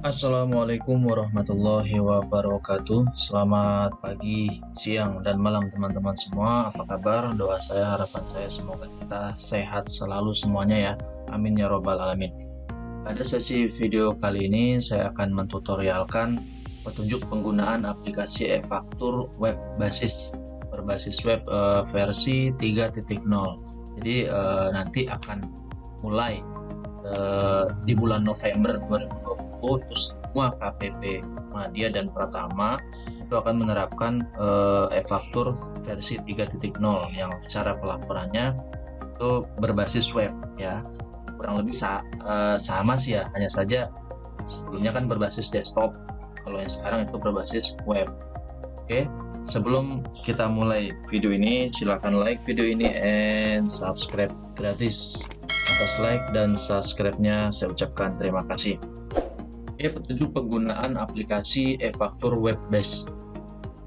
Assalamualaikum warahmatullahi wabarakatuh. Selamat pagi, siang, dan malam teman-teman semua. Apa kabar? Doa saya, harapan saya semoga kita sehat selalu semuanya ya. Amin ya robbal alamin. Pada sesi video kali ini saya akan mentutorialkan petunjuk penggunaan aplikasi e-faktur web berbasis web versi 3.0. Jadi nanti akan mulai di bulan November 2020 terus semua KPP Madya dan Pratama itu akan menerapkan e-faktur versi 3.0 yang cara pelaporannya itu berbasis web ya. Kurang lebih sama sih ya, hanya saja sebelumnya kan berbasis desktop, kalau yang sekarang itu berbasis web. Oke, sebelum kita mulai video ini silakan like video ini and subscribe gratis. Atas like dan subscribe-nya saya ucapkan terima kasih. Oke, petunjuk penggunaan aplikasi e-faktur web-based.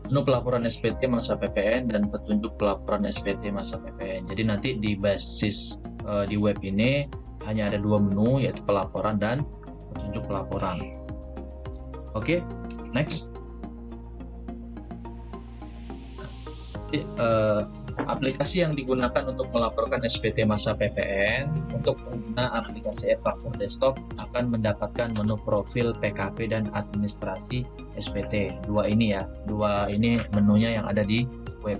Menu pelaporan SPT masa PPN dan petunjuk pelaporan SPT masa PPN. Jadi nanti di basis di web ini hanya ada dua menu, yaitu pelaporan dan petunjuk pelaporan. Oke, next. Aplikasi yang digunakan untuk melaporkan SPT masa PPN untuk pengguna aplikasi e-faktur desktop akan mendapatkan menu profil PKV dan administrasi SPT. Dua ini menunya yang ada di web.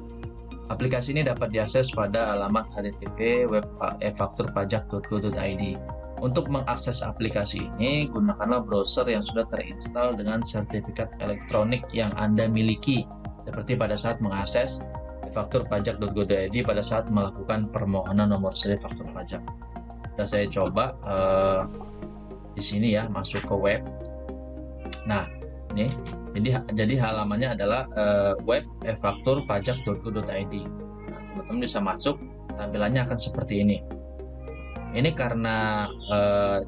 Aplikasi ini dapat diakses pada alamat http web e-fakturpajak.go.id. Untuk mengakses aplikasi ini, gunakanlah browser yang sudah terinstall dengan sertifikat elektronik yang Anda miliki, seperti pada saat mengakses e-fakturpajak.go.id pada saat melakukan permohonan nomor seri faktur pajak. Sudah saya coba di sini ya, masuk ke web. Nah, ini jadi halamannya adalah web e-fakturpajak.go.id. Nah, teman-teman bisa masuk, tampilannya akan seperti ini. Ini karena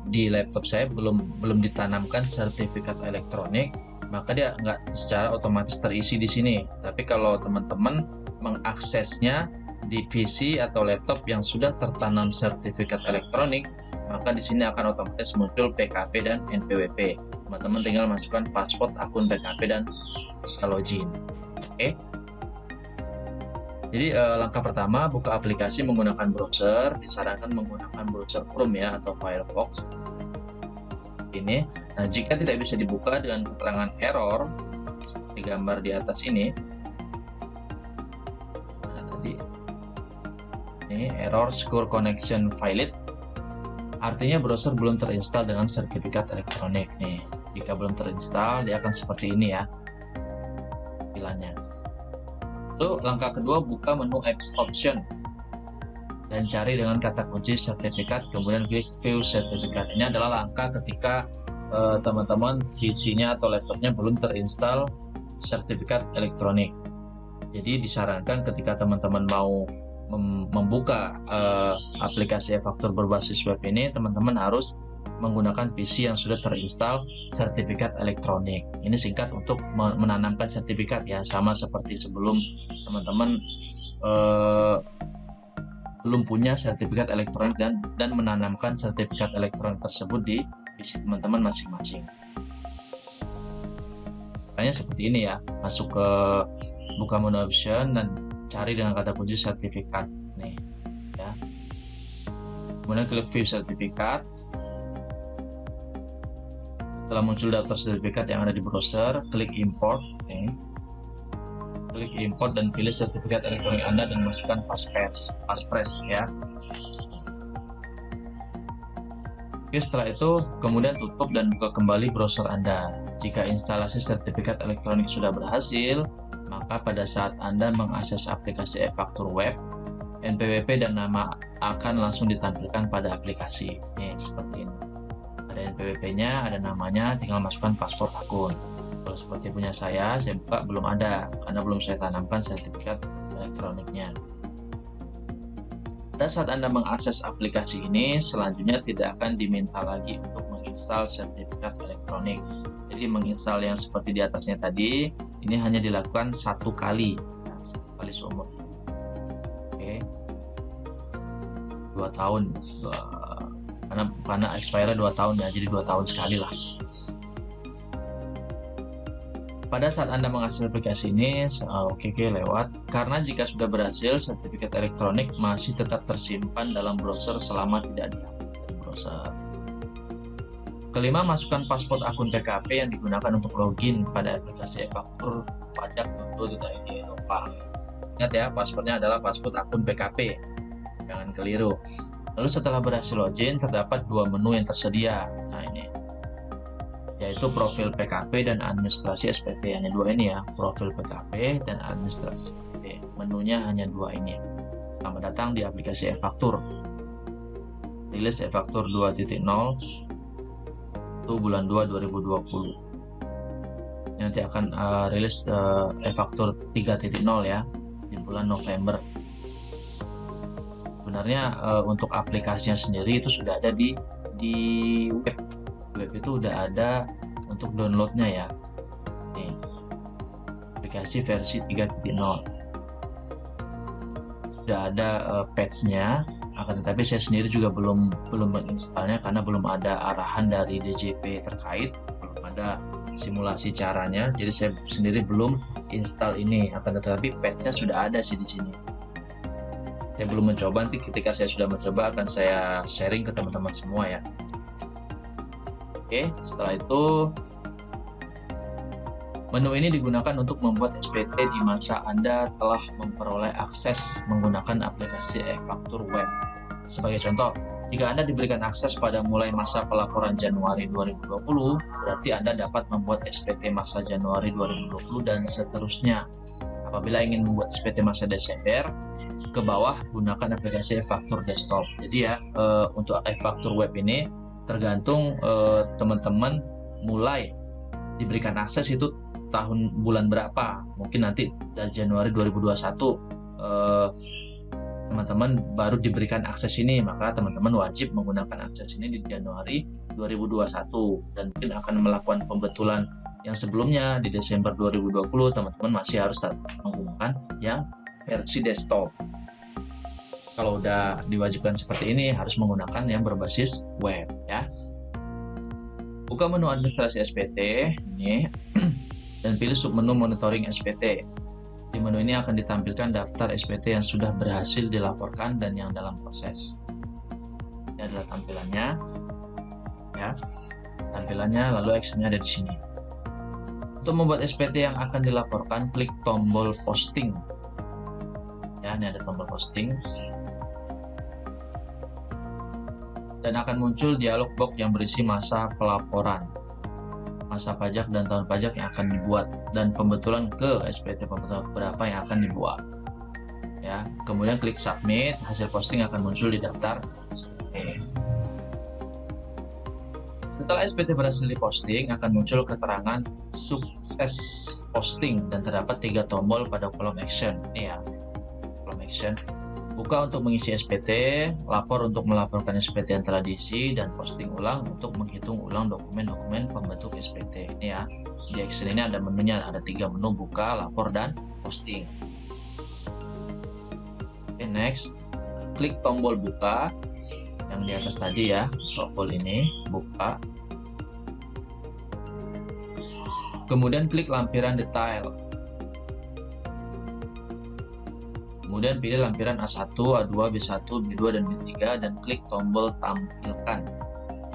di laptop saya belum ditanamkan sertifikat elektronik, maka dia nggak secara otomatis terisi di sini. Tapi kalau teman-teman mengaksesnya di PC atau laptop yang sudah tertanam sertifikat elektronik, maka di sini akan otomatis muncul PKP dan NPWP. Teman-teman tinggal masukkan password akun PKP dan bisa login. Oke. Jadi langkah pertama, buka aplikasi menggunakan browser. Disarankan menggunakan browser Chrome ya atau Firefox. Ini. Nah, jika tidak bisa dibuka dengan keterangan error seperti gambar di atas ini, ini error secure connection failed, artinya browser belum terinstall dengan sertifikat elektronik. Nih, jika belum terinstall dia akan seperti ini ya tampilannya. Lalu langkah kedua, buka menu X option dan cari dengan kata kunci sertifikat, kemudian klik view sertifikat. Ini adalah langkah ketika teman-teman PC-nya atau laptopnya belum terinstall sertifikat elektronik. Jadi disarankan ketika teman-teman mau membuka aplikasi e-faktur berbasis web ini, teman-teman harus menggunakan PC yang sudah terinstall sertifikat elektronik. Ini singkat untuk menanamkan sertifikat ya, sama seperti sebelum teman-teman belum punya sertifikat elektronik dan menanamkan sertifikat elektronik tersebut di PC teman-teman masing-masing. Caranya seperti ini ya, masuk ke buka menu option dan cari dengan kata kunci sertifikat nih ya. Kemudian klik view sertifikat. Setelah muncul daftar sertifikat yang ada di browser, klik import. Klik import dan pilih sertifikat elektronik Anda dan masukkan passphrase ya. Oke, setelah itu kemudian tutup dan buka kembali browser Anda. Jika instalasi sertifikat elektronik sudah berhasil, maka pada saat Anda mengakses aplikasi e-faktur web, NPWP dan nama akan langsung ditampilkan pada aplikasi. Nih, seperti ini. Ada NPWP-nya, ada namanya, tinggal masukkan password akun. Kalau seperti punya saya buka belum ada, karena belum saya tanamkan sertifikat elektroniknya. Pada saat Anda mengakses aplikasi ini, selanjutnya tidak akan diminta lagi untuk menginstal sertifikat elektronik. Jadi menginstal yang seperti di atasnya tadi, ini hanya dilakukan satu kali seumur. Oke. 2 tahun karena expire 2 tahun ya, jadi 2 tahun sekali lah. Pada saat Anda mengakses aplikasi ini, oke lewat. Karena jika sudah berhasil, sertifikat elektronik masih tetap tersimpan dalam browser selama tidak dihapus dari browser. Kelima, masukkan password akun PKP yang digunakan untuk login pada aplikasi e-faktur pajak.go.id. Ingat ya, passwordnya adalah password akun PKP. Jangan keliru. Lalu setelah berhasil login, terdapat dua menu yang tersedia. Nah ini, yaitu profil PKP dan administrasi SPT. Hanya dua ini ya, profil PKP dan administrasi SPT. Menunya hanya dua ini. Selamat datang di aplikasi e-faktur. Rilis e-faktur 2.0 itu bulan 2 2020. Nanti akan rilis e-faktur 3.0 ya di bulan November. Sebenarnya untuk aplikasinya sendiri itu sudah ada di web. Web itu udah ada untuk downloadnya ya. Nih, aplikasi versi 3.0 sudah ada patch-nya. Akan tetapi saya sendiri juga belum menginstalnya karena belum ada arahan dari DJP terkait, belum ada simulasi caranya. Jadi saya sendiri belum install ini. Akan tetapi patch-nya sudah ada sih di sini. Saya belum mencoba, nanti ketika saya sudah mencoba akan saya sharing ke teman-teman semua ya. Oke, setelah itu menu ini digunakan untuk membuat SPT di masa Anda telah memperoleh akses menggunakan aplikasi e-faktur web. Sebagai contoh, jika Anda diberikan akses pada mulai masa pelaporan Januari 2020, berarti Anda dapat membuat SPT masa Januari 2020 dan seterusnya. Apabila ingin membuat SPT masa Desember, ke bawah gunakan aplikasi e-faktur desktop. Jadi ya, untuk e-faktur web ini tergantung teman-teman mulai diberikan akses itu tahun bulan berapa. Mungkin nanti dari Januari 2021 teman-teman baru diberikan akses ini, maka teman-teman wajib menggunakan akses ini di Januari 2021 dan mungkin akan melakukan pembetulan yang sebelumnya di Desember 2020. Teman-teman masih harus menggunakan yang versi desktop. Kalau udah diwajibkan seperti ini, harus menggunakan yang berbasis web ya. Buka menu administrasi SPT ini dan pilih submenu monitoring SPT. Di menu ini akan ditampilkan daftar SPT yang sudah berhasil dilaporkan dan yang dalam proses. Ini adalah tampilannya ya. Tampilannya, lalu actionnya ada di sini. Untuk membuat SPT yang akan dilaporkan, klik tombol posting. Ya, ini ada tombol posting. Dan akan muncul dialog box yang berisi masa pelaporan, masa pajak dan tahun pajak yang akan dibuat, dan pembetulan ke SPT pembetulan berapa yang akan dibuat. Ya, kemudian klik submit, hasil posting akan muncul di daftar SPT. Setelah SPT berhasil diposting, akan muncul keterangan sukses posting dan terdapat 3 tombol pada kolom action. Ini ya, kolom action. Buka untuk mengisi SPT, lapor untuk melaporkan SPT yang telah diisi, dan posting ulang untuk menghitung ulang dokumen-dokumen pembentuk SPT. Ini ya, di action ini ada menunya, ada 3 menu: buka, lapor, dan posting. Oke, next, klik tombol buka yang di atas tadi ya, tombol ini, buka. Kemudian klik lampiran detail. Kemudian pilih lampiran A1, A2, B1, B2, dan B3 dan klik tombol tampilkan.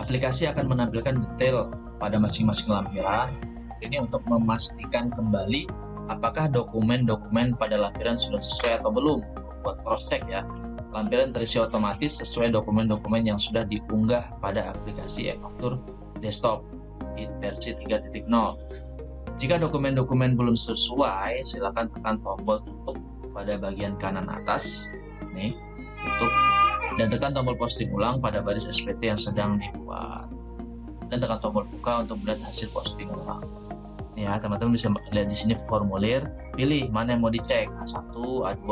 Aplikasi akan menampilkan detail pada masing-masing lampiran. Ini untuk memastikan kembali apakah dokumen-dokumen pada lampiran sudah sesuai atau belum. Buat cross check ya. Lampiran terisi otomatis sesuai dokumen-dokumen yang sudah diunggah pada aplikasi e-faktur desktop di versi 3.0. Jika dokumen-dokumen belum sesuai, silakan tekan tombol tutup pada bagian kanan atas, nih, tutup, dan tekan tombol posting ulang pada baris SPT yang sedang dibuat, dan tekan tombol buka untuk melihat hasil posting ulang. Ya, teman-teman bisa lihat di sini formulir, pilih mana yang mau dicek, A1, A2,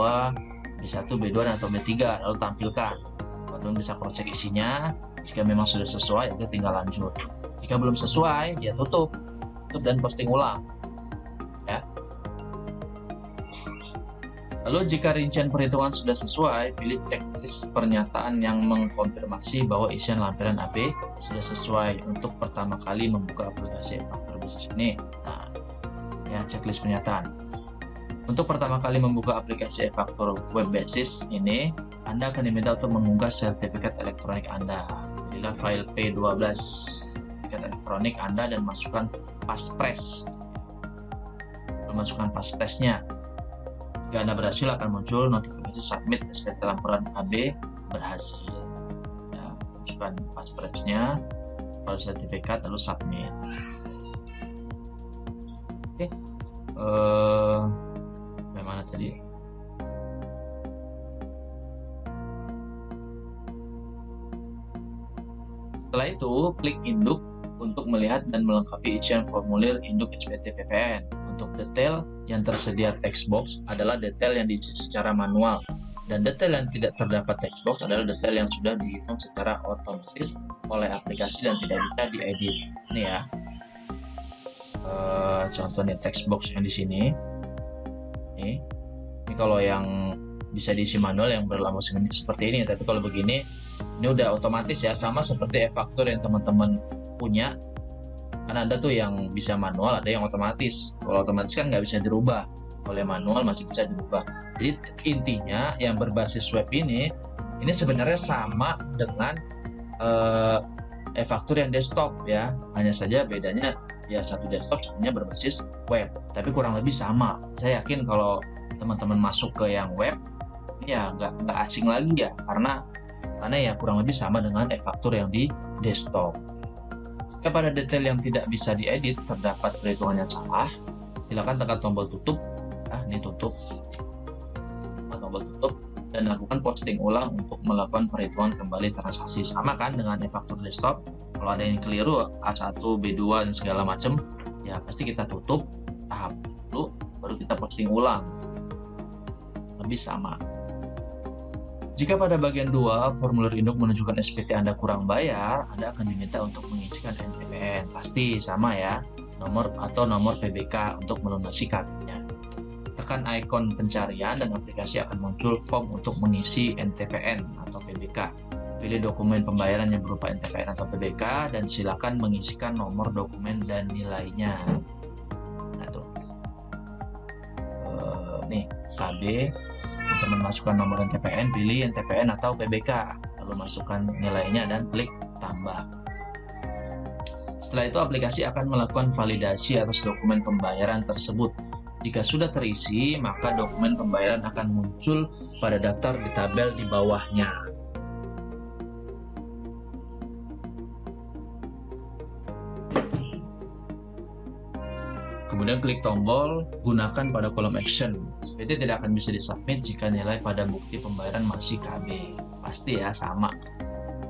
B1, B2, atau B3, lalu tampilkan. Teman-teman bisa cross check isinya. Jika memang sudah sesuai, oke, tinggal lanjut. Jika belum sesuai, dia tutup dan posting ulang. Ya. Lalu jika rincian perhitungan sudah sesuai, pilih checklist pernyataan yang mengkonfirmasi bahwa isian lampiran AB sudah sesuai untuk pertama kali membuka aplikasi e-faktur bisnis ini. Nah, ya, checklist pernyataan. Untuk pertama kali membuka aplikasi e-faktur web basis ini, Anda akan diminta untuk mengunggah sertifikat elektronik Anda. Pilihlah file P12 sertifikat elektronik Anda dan masukkan passphrase. Masukkan passphrase-nya. Jika Anda berhasil, akan muncul notifikasi submit SPT laporan AB berhasil. Ya, masukkan passphrase-nya, file sertifikat, lalu submit. Oke. Bagaimana tadi? Setelah itu, klik induk untuk melihat dan melengkapi isian formulir induk SPT PPN. Untuk detail yang tersedia text box adalah detail yang diisi secara manual, dan detail yang tidak terdapat text box adalah detail yang sudah dihitung secara otomatis oleh aplikasi dan tidak bisa diedit. Ini ya, contohnya text box yang di sini. Ini kalau yang bisa diisi manual yang berlama seperti ini, tapi kalau begini ini udah otomatis ya, sama seperti e-faktur yang teman-teman punya. Kan ada tuh yang bisa manual, ada yang otomatis. Kalau otomatis kan nggak bisa dirubah, oleh manual masih bisa dirubah. Jadi intinya yang berbasis web ini sebenarnya sama dengan e-faktur yang desktop ya, hanya saja bedanya ya satu desktop sebenarnya berbasis web, tapi kurang lebih sama. Saya yakin kalau teman-teman masuk ke yang web ya nggak asing lagi ya, karena ya kurang lebih sama dengan e-faktur yang di desktop. Jika pada detail yang tidak bisa diedit terdapat perhitungan yang salah, silakan tekan tombol tutup. Ini tutup, tombol tutup, dan lakukan posting ulang untuk melakukan perhitungan kembali transaksi. Sama kan dengan e-faktur desktop. Kalau ada yang keliru A1, B2 dan segala macam, ya pasti kita tutup, tahap dulu, baru kita posting ulang. Lebih sama. Jika pada bagian 2 formulir induk menunjukkan SPT Anda kurang bayar, Anda akan diminta untuk mengisikan NPWN. Pasti sama ya, nomor atau nomor PBK untuk melunasikannya. Tekan ikon pencarian dan aplikasi akan muncul form untuk mengisi NTPN atau PBK. Pilih dokumen pembayaran yang berupa NTPN atau PBK dan silakan mengisikan nomor dokumen dan nilainya. Nah tuh, nih KB, teman masukkan nomor NTPN, pilih NTPN atau PBK, lalu masukkan nilainya dan klik tambah. Setelah itu aplikasi akan melakukan validasi atas dokumen pembayaran tersebut. Jika sudah terisi, maka dokumen pembayaran akan muncul pada daftar di tabel di bawahnya. Kemudian klik tombol gunakan pada kolom action. SPT tidak akan bisa disubmit jika nilai pada bukti pembayaran masih KB. Pasti ya, sama.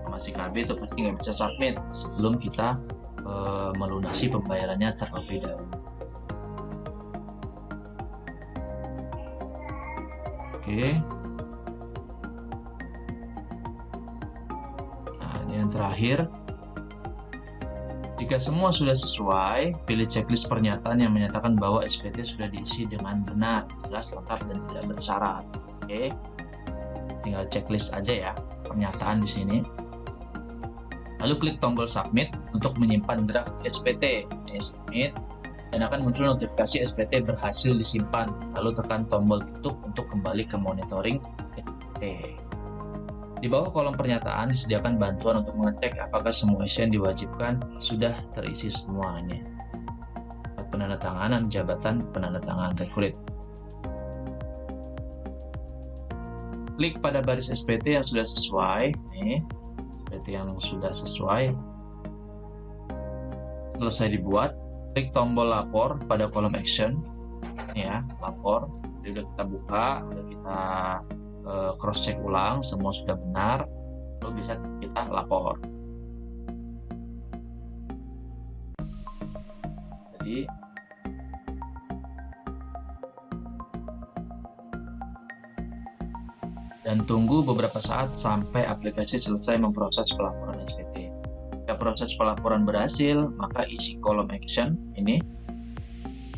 Masih KB itu pasti nggak bisa submit sebelum kita melunasi pembayarannya terlebih dahulu. Oke. Nah, ini yang terakhir. Jika semua sudah sesuai, pilih checklist pernyataan yang menyatakan bahwa SPT sudah diisi dengan benar, jelas, lengkap, dan tidak bersyarat. Oke, tinggal checklist aja ya pernyataan di sini. Lalu klik tombol submit untuk menyimpan draft SPT. Submit, dan akan muncul notifikasi SPT berhasil disimpan. Lalu tekan tombol tutup untuk kembali ke monitoring SPT. Di bawah kolom pernyataan disediakan bantuan untuk mengecek apakah semua isian diwajibkan sudah terisi semuanya. Penandatanganan jabatan penandatangan rekruit. Klik pada baris SPT yang sudah sesuai. Nih, SPT yang sudah sesuai. Selesai dibuat, klik tombol lapor pada kolom action. Ya, lapor. Jadi udah kita buka, udah kita cross check ulang, semua sudah benar, lalu bisa kita lapor. Jadi dan tunggu beberapa saat sampai aplikasi selesai memproses pelaporan SPT. Jika proses pelaporan berhasil, maka isi kolom action ini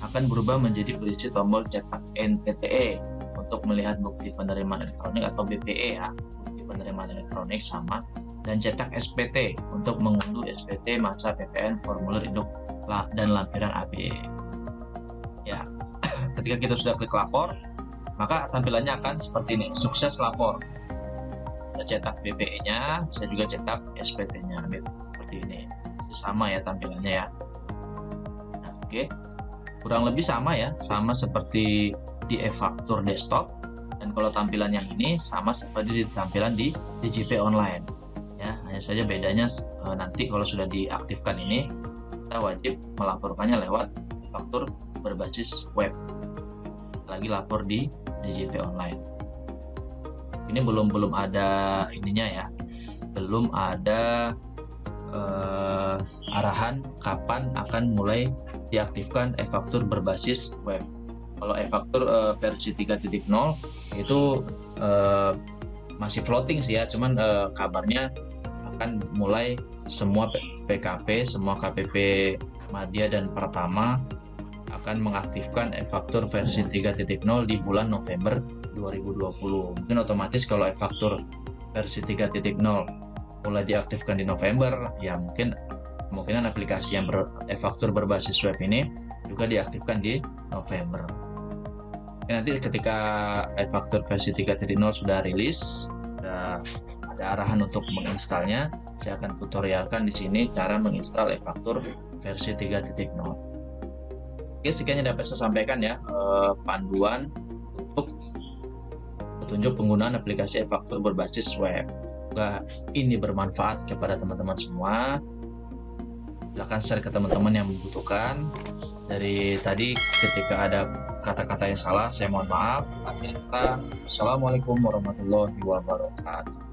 akan berubah menjadi berisi tombol cetak NTTE untuk melihat bukti penerimaan elektronik atau BPE ya, bukti penerimaan elektronik sama, dan cetak SPT untuk mengunduh SPT masa PPN formulir induk dan lampiran AB. Ya, ketika kita sudah klik lapor, maka tampilannya akan seperti ini, sukses lapor. Bisa cetak BPE-nya, bisa juga cetak SPT-nya, seperti ini. Sama ya tampilannya ya. Nah, oke. Kurang lebih sama ya, sama seperti di e-faktur desktop. Dan kalau tampilan yang ini sama seperti di tampilan di DJP online. Ya, hanya saja bedanya nanti kalau sudah diaktifkan ini, kita wajib melaporkannya lewat faktur berbasis web. Lagi lapor di DJP online. Ini belum ada ininya ya, belum ada arahan kapan akan mulai diaktifkan e-faktur berbasis web. Kalau e-faktur versi 3.0 itu masih floating sih ya, cuman kabarnya akan mulai semua PKP, semua KPP Madya dan Pratama akan mengaktifkan e-faktur versi 3.0 di bulan November 2020. Mungkin otomatis kalau e-faktur versi 3.0 mulai diaktifkan di November, ya kemungkinan aplikasi yang e-faktur berbasis web ini juga diaktifkan di November. Nanti ketika e-faktur versi 3.0 sudah rilis, sudah ada arahan untuk menginstalnya, saya akan tutorialkan di sini cara menginstal e-faktur versi 3.0. Oke, sekian yang dapat saya sampaikan ya, panduan untuk petunjuk penggunaan aplikasi e-faktur berbasis web. Semoga ini bermanfaat kepada teman-teman semua. Silahkan share ke teman-teman yang membutuhkan. Dari tadi ketika ada kata-kata yang salah, saya mohon maaf. Akhir kata, Assalamualaikum warahmatullahi wabarakatuh.